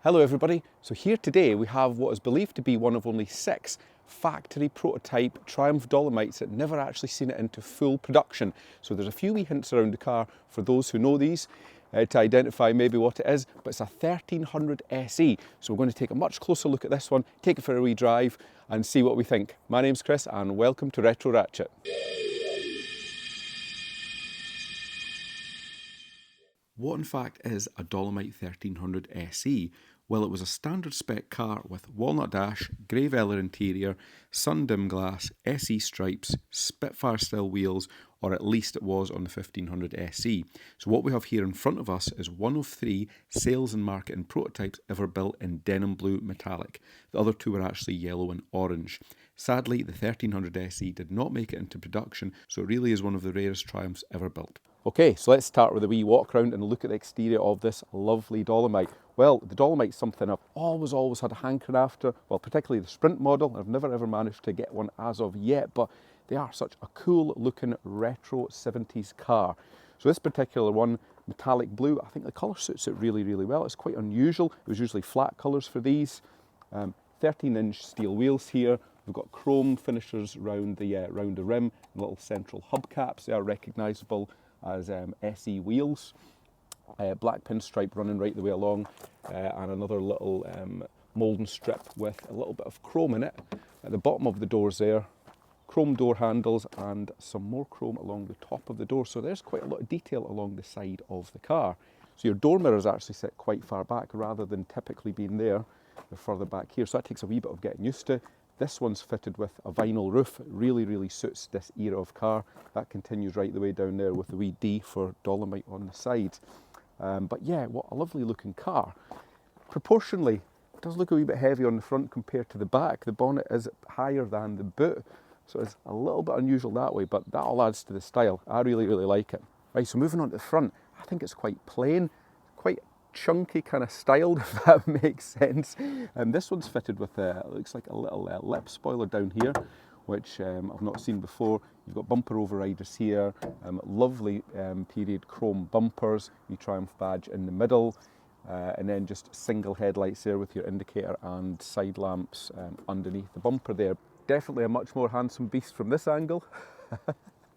Hello everybody, so here today we have what is believed to be one of only 6 factory prototype Triumph Dolomites that never actually seen it into full production. So there's a few wee hints around the car for those who know these to identify maybe what it is, but it's a 1300 SE. So we're going to take a much closer look at this one, take it for a wee drive and see what we think. My name's Chris and welcome to Retro Ratchet. What in fact is a Dolomite 1300 SE? Well, it was a standard spec car with walnut dash, grey Velar interior, sun dim glass, SE stripes, Spitfire style wheels, or at least it was on the 1500 SE. So what we have here in front of us is one of 3 sales and marketing prototypes ever built in denim blue metallic. The other 2 were actually yellow and orange. Sadly, the 1300 SE did not make it into production, so it really is one of the rarest Triumphs ever built. Okay, so let's start with a wee walk around and look at the exterior of this lovely Dolomite. Well, the Dolomite's something I've always had a hankering after, well, particularly the Sprint model. I've never ever managed to get one as of yet, but they are such a cool looking retro 70s car. So this particular one, metallic blue, I think the colour suits it really, really well. It's quite unusual. It was usually flat colours for these. 13-inch steel wheels here. We've got chrome finishers round the rim, and little central hubcaps. They are recognisable as SE wheels. Black pinstripe running right the way along, and another little moulding strip with a little bit of chrome in it. At the bottom of the doors there, chrome door handles and some more chrome along the top of the door. So there's quite a lot of detail along the side of the car. So your door mirrors actually sit quite far back rather than typically being there. They're further back here, so that takes a wee bit of getting used to. This one's fitted with a vinyl roof. It really suits this era of car. That continues right the way down there with the wee D for Dolomite on the side. But yeah, what a lovely looking car. Proportionally, it does look a wee bit heavy on the front compared to the back. The bonnet is higher than the boot, so it's a little bit unusual that way, but that all adds to the style. I really like it. Right, so moving on to the front, I think it's quite plain, quite chunky kind of styled, if that makes sense. This one's fitted with looks like a little lip spoiler down here, which I've not seen before. You've got bumper overriders here, lovely period chrome bumpers, the Triumph badge in the middle, and then just single headlights there with your indicator and side lamps underneath the bumper there. Definitely a much more handsome beast from this angle.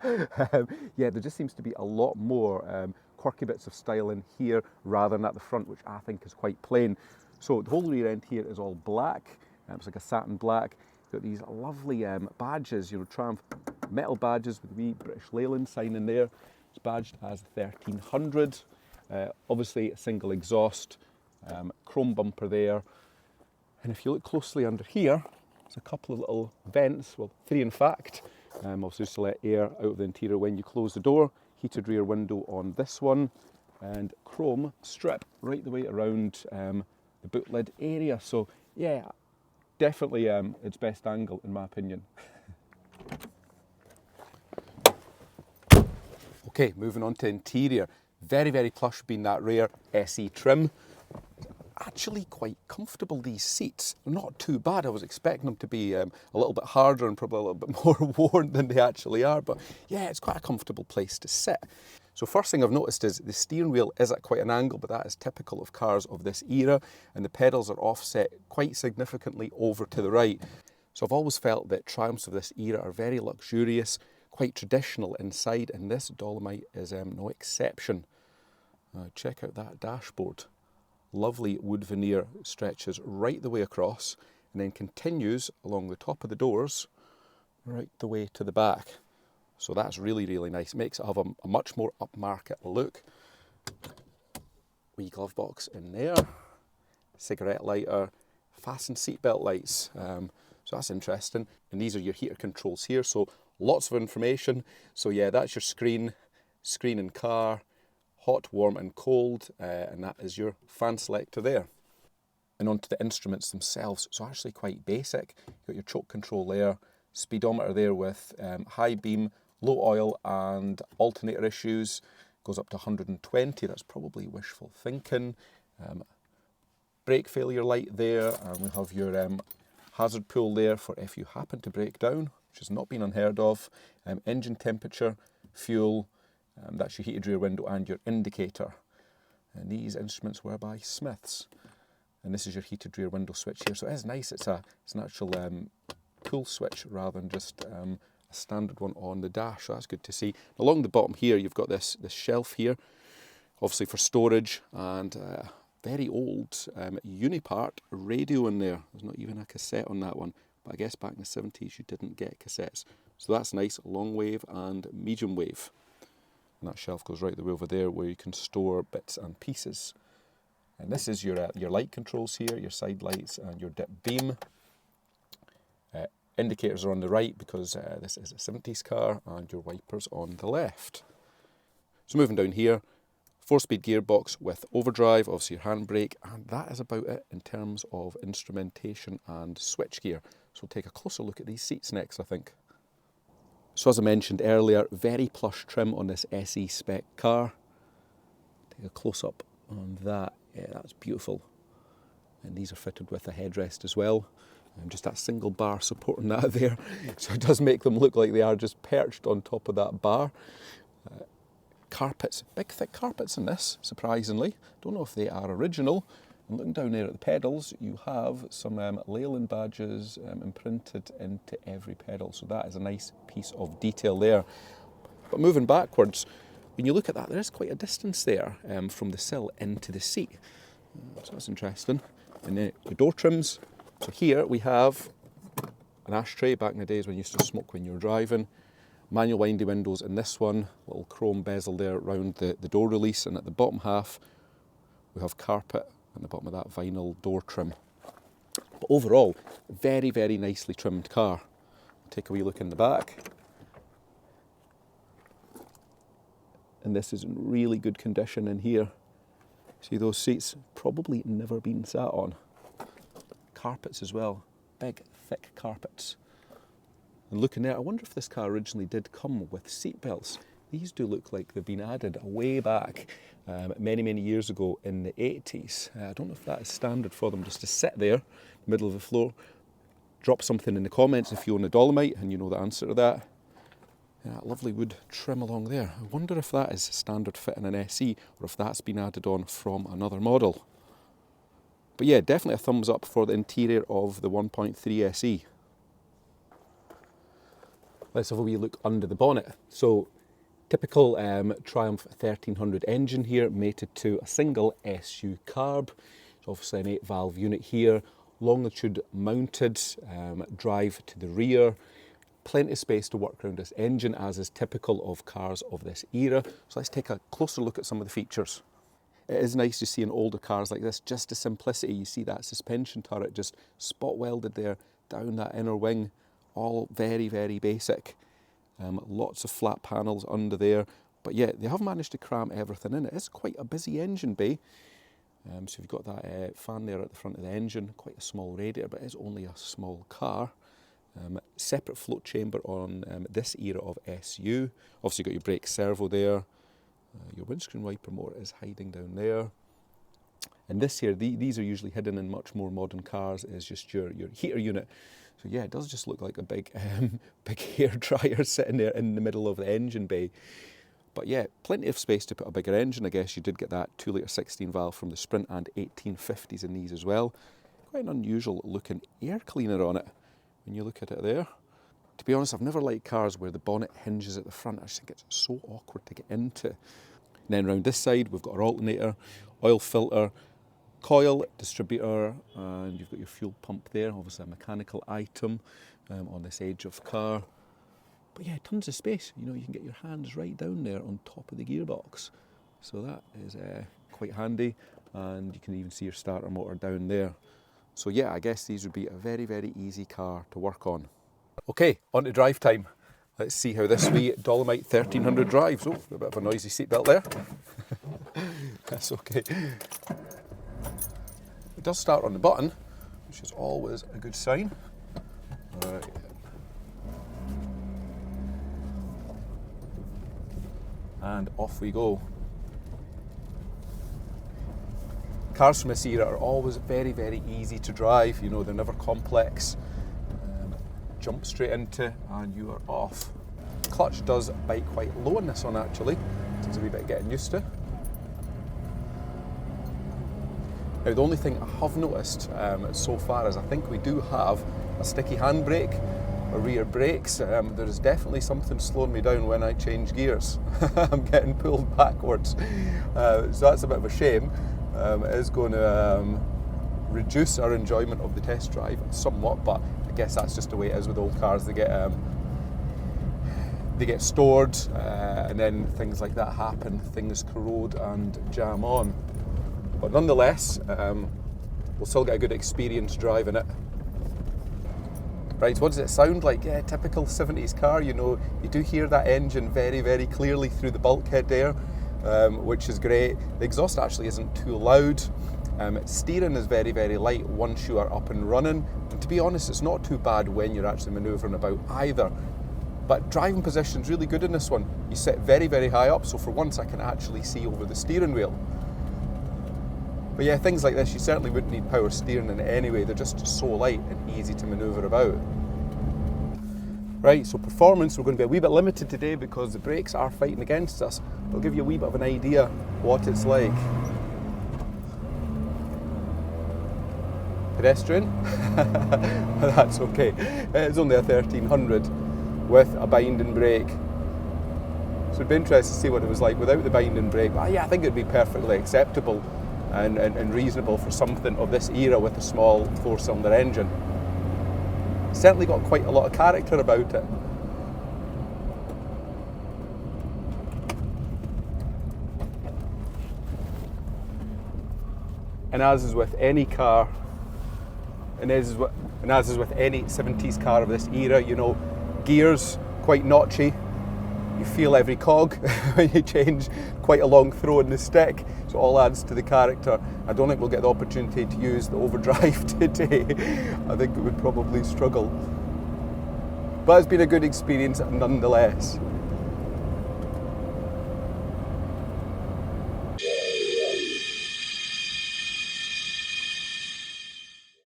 Yeah, there just seems to be a lot more quirky bits of style in here rather than at the front, which I think is quite plain. So the whole rear end here is all black. It's like a satin black. You've got these lovely badges, Triumph metal badges with the wee British Leyland sign in there. It's badged as 1300. Obviously a single exhaust, chrome bumper there. And if you look closely under here, there's a couple of little vents, well 3 in fact. Also just to let air out of the interior when you close the door. Heated rear window on this one, and chrome strip right the way around the boot lid area. So yeah, definitely its best angle in my opinion. Okay, moving on to interior. Very plush being that rare SE trim. Actually quite comfortable, these seats. Not too bad. I was expecting them to be a little bit harder and probably a little bit more worn than they actually are, but yeah, it's quite a comfortable place to sit. So first thing I've noticed is the steering wheel is at quite an angle, but that is typical of cars of this era, and the pedals are offset quite significantly over to the right. So I've always felt that Triumphs of this era are very luxurious, quite traditional inside, and this Dolomite is no exception. Check out that dashboard. Lovely wood veneer stretches right the way across and then continues along the top of the doors right the way to the back. So that's really nice. It makes it have a much more upmarket look. Wee glove box in there, cigarette lighter, fastened seatbelt lights. So that's interesting. And these are your heater controls here. So lots of information. So yeah, that's your screen and car. Hot, warm and cold, and that is your fan selector there. And onto the instruments themselves, so actually quite basic. You've got your choke control there, speedometer there with high beam, low oil and alternator issues, goes up to 120, that's probably wishful thinking. Brake failure light there, and we have your hazard pull there for if you happen to break down, which has not been unheard of. Engine temperature, fuel, that's your heated rear window and your indicator. And these instruments were by Smiths. And this is your heated rear window switch here. So it is nice. It's an actual pull switch rather than just a standard one on the dash. So that's good to see. Along the bottom here, you've got this shelf here, obviously for storage, and very old Unipart radio in there. There's not even a cassette on that one. But I guess back in the 70s you didn't get cassettes. So that's nice, long wave and medium wave. And that shelf goes right the way over there where you can store bits and pieces. And this is your light controls here, your side lights and your dip beam. Indicators are on the right because this is a 70s car, and your wipers on the left. So moving down here, 4-speed gearbox with overdrive, obviously your handbrake, and that is about it in terms of instrumentation and switchgear. So we'll take a closer look at these seats next, I think. So as I mentioned earlier, very plush trim on this SE spec car. Take a close-up on that. Yeah, that's beautiful. And these are fitted with a headrest as well. Just that single bar supporting that there. So it does make them look like they are just perched on top of that bar. Carpets, big thick carpets in this, surprisingly. Don't know if they are original. And looking down there at the pedals, you have some Leyland badges imprinted into every pedal. So that is a nice piece of detail there. But moving backwards, when you look at that, there is quite a distance there from the sill into the seat. So that's interesting. And then the door trims. So here we have an ashtray, back in the days when you used to smoke when you were driving. Manual windy windows in this one, little chrome bezel there around the door release, and at the bottom half we have carpet at the bottom of that vinyl door trim. But overall, very, very nicely trimmed car. Take a wee look in the back. And this is in really good condition in here. See those seats? Probably never been sat on. Carpets as well, big thick carpets. And looking there, I wonder if this car originally did come with seat belts. These do look like they've been added way back many, many years ago in the 80s. I don't know if that is standard for them just to sit there in the middle of the floor. Drop something in the comments if you own a Dolomite and you know the answer to that. Yeah, lovely wood trim along there. I wonder if that is standard fit in an SE or if that's been added on from another model. But yeah, definitely a thumbs up for the interior of the 1.3 SE. Let's have a wee look under the bonnet. So, typical Triumph 1300 engine here, mated to a single SU carb. It's obviously an 8-valve unit here, longitude mounted, drive to the rear. Plenty of space to work around this engine, as is typical of cars of this era. So let's take a closer look at some of the features. It is nice to see in older cars like this, just the simplicity. You see that suspension turret just spot welded there down that inner wing. All very, very basic. Lots of flat panels under there. But yeah, they have managed to cram everything in. It is quite a busy engine bay. So you've got that fan there at the front of the engine. Quite a small radiator, but it is only a small car. Separate float chamber on this era of SU. Obviously you've got your brake servo there. Your windscreen wiper motor is hiding down there. And this here, these are usually hidden in much more modern cars, is just your heater unit. So yeah, it does just look like a big big hairdryer sitting there in the middle of the engine bay. But yeah, plenty of space to put a bigger engine. I guess you did get that 2 litre 16 valve from the Sprint and 1850s in these as well. Quite an unusual looking air cleaner on it when you look at it there. To be honest, I've never liked cars where the bonnet hinges at the front. I just think it's so awkward to get into. And then around this side, we've got our alternator, oil filter, coil, distributor, and you've got your fuel pump there. Obviously a mechanical item on this age of car. But yeah, tons of space. You know, you can get your hands right down there on top of the gearbox. So that is quite handy. And you can even see your starter motor down there. So yeah, I guess these would be a very, very easy car to work on. Okay, on to drive time. Let's see how this wee Dolomite 1300 drives. Oh, a bit of a noisy seatbelt there. That's okay. It does start on the button, which is always a good sign. All right. And off we go. Cars from this era are always very, very easy to drive. You know, they're never complex. Jump straight into and you are off. Clutch does bite quite low on this one actually. Takes a wee bit of getting used to. Now the only thing I have noticed so far is I think we do have a sticky handbrake or rear brakes. There is definitely something slowing me down when I change gears. I'm getting pulled backwards, so that's a bit of a shame. It is going to reduce our enjoyment of the test drive somewhat, but I guess that's just the way it is with old cars. They get stored, and then things like that happen. Things corrode and jam on. But nonetheless, we'll still get a good experience driving it. Right, so what does it sound like? Yeah, typical 70s car. You know, you do hear that engine very, very clearly through the bulkhead there, which is great. The exhaust actually isn't too loud. Steering is very, very light once you are up and running. And to be honest, it's not too bad when you're actually manoeuvring about either. But driving position's really good in this one. You sit very, very high up, so for once I can actually see over the steering wheel. But yeah, things like this, you certainly wouldn't need power steering in it anyway. They're just so light and easy to manoeuvre about. Right, so performance, we're going to be a wee bit limited today because the brakes are fighting against us. I'll give you a wee bit of an idea what it's like. Pedestrian? That's okay. It's only a 1300 with a binding brake. So it'd be interesting to see what it was like without the binding brake. But yeah, I think it'd be perfectly acceptable and reasonable for something of this era with a small 4-cylinder engine. Certainly got quite a lot of character about it. And as is with any car, and as is with any 70s car of this era, you know, gears quite notchy. You feel every cog when you change, quite a long throw in the stick, so it all adds to the character. I don't think we'll get the opportunity to use the overdrive today. I think it would probably struggle. But it's been a good experience nonetheless.